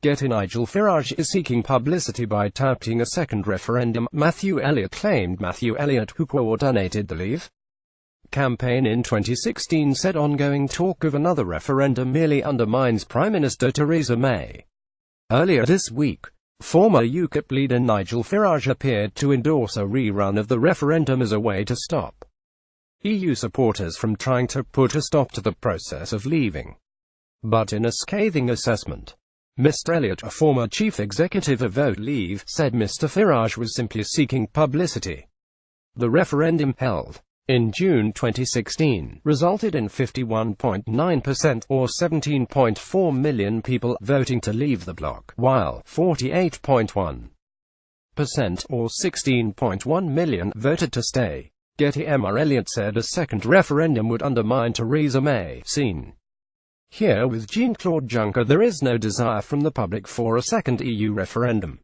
GETTYNigel Farage is seeking publicity by touting a second referendum, Matthew Elliott claimed. Matthew Elliott, who coordinated the Leave campaign in 2016, said ongoing talk of another referendum merely undermines Prime Minister Theresa May. Earlier this week, former UKIP leader Nigel Farage appeared to endorse a rerun of the referendum as a way to stop EU supporters from trying to put a stop to the process of leaving. But in a scathing assessment, Mr Elliott, a former chief executive of Vote Leave, said Mr Farage was simply seeking publicity. The referendum, held in June 2016, resulted in 51.9% or 17.4 million people voting to leave the bloc, while 48.1% or 16.1 million voted to stay. Mr Elliott said a second referendum would undermine Theresa May. Seen here with Jean-Claude Juncker, there is no desire from the public for a second EU referendum.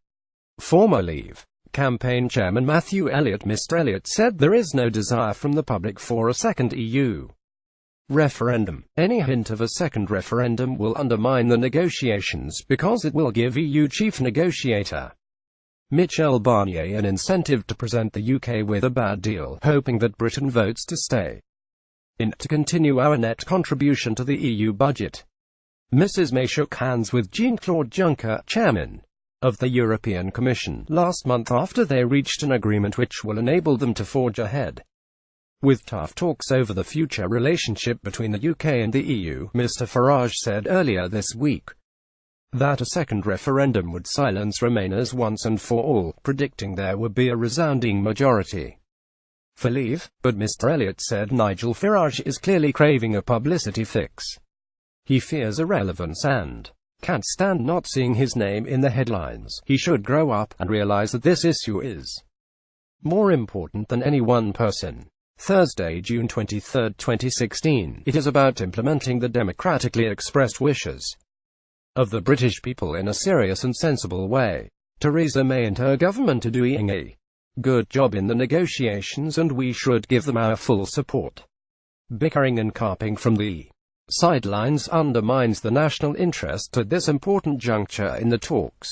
Former Leave campaign chairman Matthew Elliott. Mr Elliott said there is no desire from the public for a second EU referendum. Any hint of a second referendum will undermine the negotiations because it will give EU chief negotiator Michel Barnier an incentive to present the UK with a bad deal, hoping that Britain votes to stay in to continue our net contribution to the EU budget. Mrs May shook hands with Jean-Claude Juncker, chairman of the European Commission, last month after they reached an agreement which will enable them to forge ahead with tough talks over the future relationship between the UK and the EU. Mr Farage said earlier this week that a second referendum would silence Remainers once and for all, predicting there would be a resounding majority for Leave. But Mr Elliott said Nigel Farage is clearly craving a publicity fix. He fears irrelevance and can't stand not seeing his name in the headlines. He should grow up and realize that this issue is more important than any one person. Thursday, June 23, 2016. It is about implementing the democratically expressed wishes of the British people in a serious and sensible way. Theresa May and her government are doing a good job in the negotiations, and we should give them our full support. Bickering and carping from the sidelines undermines the national interest at this important juncture in the talks.